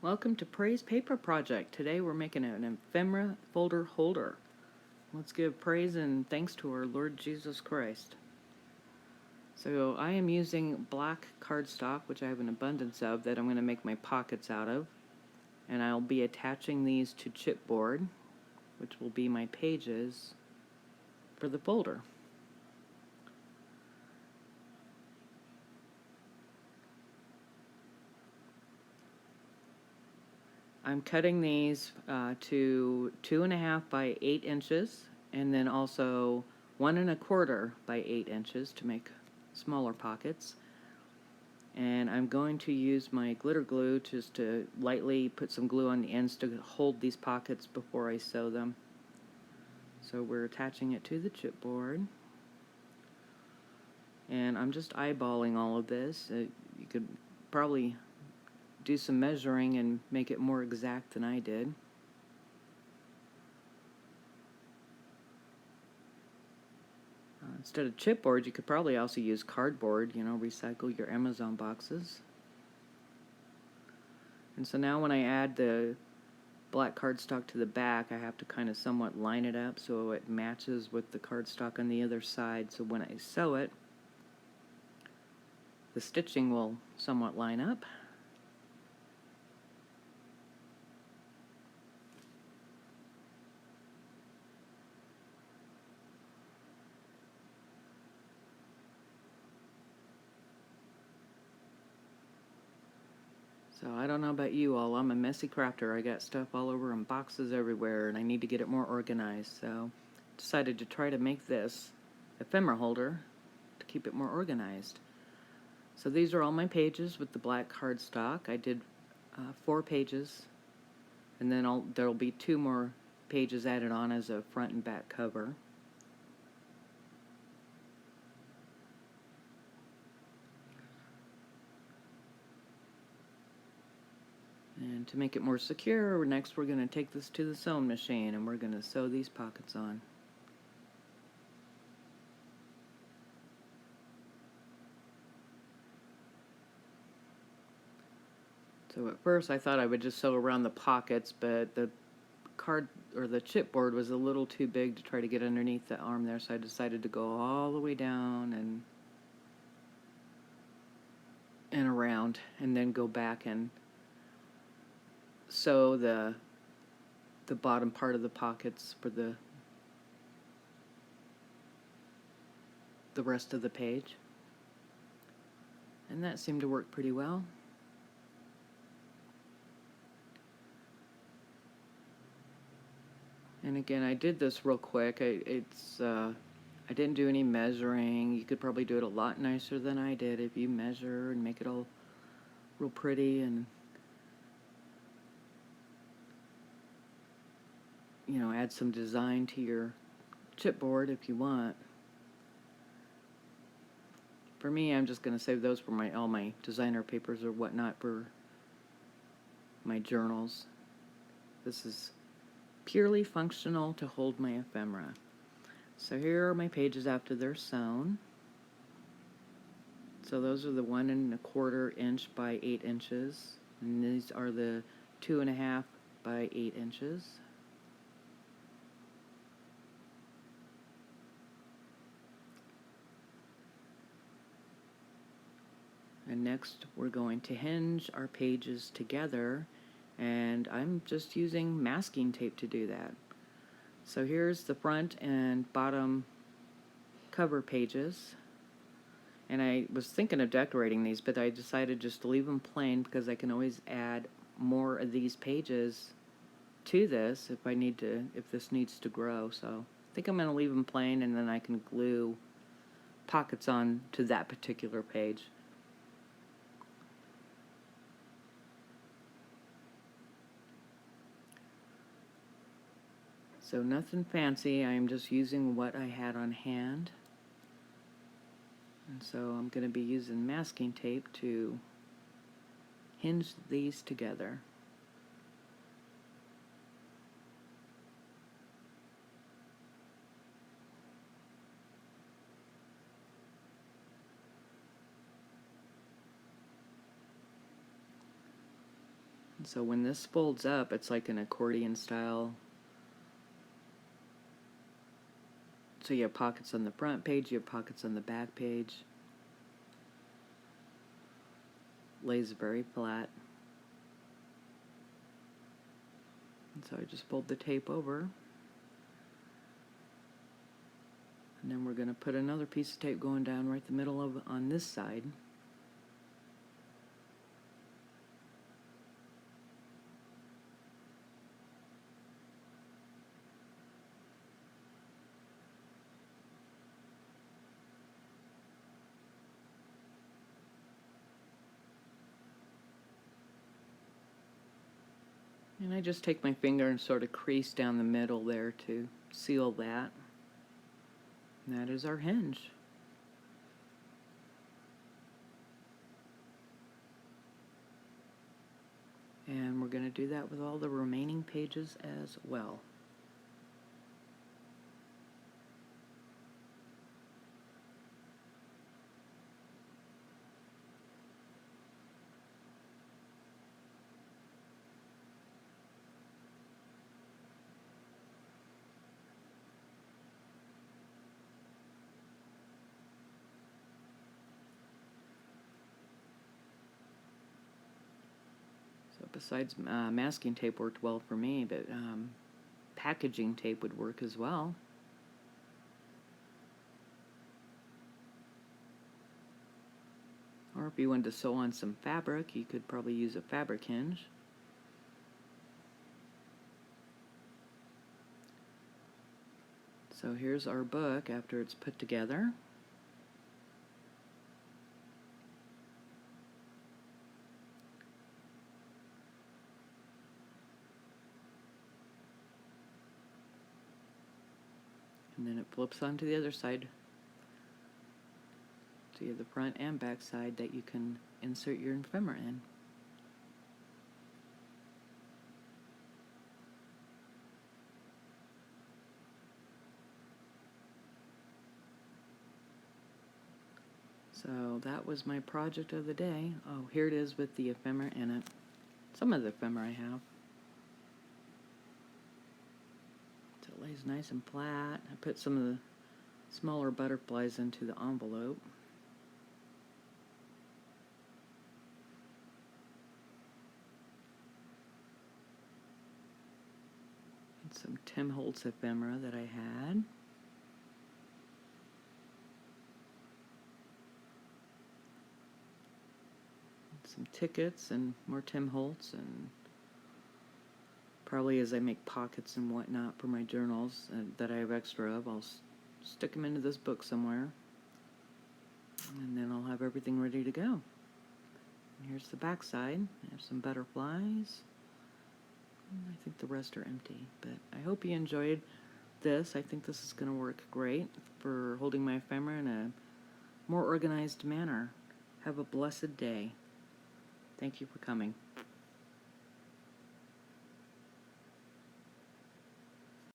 Welcome to Praise Paper Project. Today we're making an ephemera folder holder. Let's give praise and thanks to our Lord Jesus Christ. So I am using black cardstock, which I have an abundance of, that I'm going to make my pockets out of. And I'll be attaching these to chipboard, which will be my pages for the folder. I'm cutting these to 2.5 by 8 inches, and then also 1 1/4 by 8 inches to make smaller pockets. And I'm going to use my glitter glue just to lightly put some glue on the ends to hold these pockets before I sew them. So we're attaching it to the chipboard. And I'm just eyeballing all of this. You could probably do some measuring and make it more exact than I did. Instead of chipboard, you could probably also use cardboard, recycle your Amazon boxes. And so now when I add the black cardstock to the back, I have to kind of somewhat line it up so it matches with the cardstock on the other side. So when I sew it, the stitching will somewhat line up. So I don't know about you all, I'm a messy crafter. I got stuff all over and boxes everywhere, and I need to get it more organized. So I decided to try to make this ephemera holder to keep it more organized. So these are all my pages with the black cardstock. I did 4 pages, and then there'll be 2 more pages added on as a front and back cover. And to make it more secure, next we're going to take this to the sewing machine and we're going to sew these pockets on. So at first I thought I would just sew around the pockets, but the chipboard was a little too big to try to get underneath the arm there, so I decided to go all the way down and around, and then go back and sew the bottom part of the pockets for the rest of the page. And that seemed to work pretty well. And again, I did this real quick. I didn't do any measuring. You could probably do it a lot nicer than I did if you measure and make it all real pretty and add some design to your chipboard if you want. For me, I'm just going to save those for all my designer papers or whatnot for my journals. This is purely functional to hold my ephemera. So here are my pages after they're sewn. So those are the 1 1/4 inch by 8 inches, and these are the 2.5 by 8 inches. And next we're going to hinge our pages together, and I'm just using masking tape to do that. So here's the front and bottom cover pages, and I was thinking of decorating these, but I decided just to leave them plain because I can always add more of these pages to this if this needs to grow. So I think I'm going to leave them plain, and then I can glue pockets on to that particular page. So nothing fancy, I'm just using what I had on hand. And so I'm going to be using masking tape to hinge these together. And so when this folds up, it's like an accordion style. So you have pockets on the front page, you have pockets on the back page. Lays very flat. And so I just fold the tape over. And then we're going to put another piece of tape going down right the middle of on this side. And I just take my finger and sort of crease down the middle there to seal that. And that is our hinge. And we're going to do that with all the remaining pages as well. So besides masking tape worked well for me, but packaging tape would work as well. Or if you wanted to sew on some fabric, you could probably use a fabric hinge. So here's our book after it's put together. And then it flips onto the other side. So you have the front and back side that you can insert your ephemera in. So that was my project of the day. Oh, here it is with the ephemera in it. Some of the ephemera I have. So it lays nice and flat. I put some of the smaller butterflies into the envelope. And some Tim Holtz ephemera that I had. Some tickets and more Tim Holtz, and probably as I make pockets and whatnot for my journals that I have extra of, I'll stick them into this book somewhere, and then I'll have everything ready to go. And here's the back side. I have some butterflies. I think the rest are empty, but I hope you enjoyed this. I think this is going to work great for holding my ephemera in a more organized manner. Have a blessed day. Thank you for coming.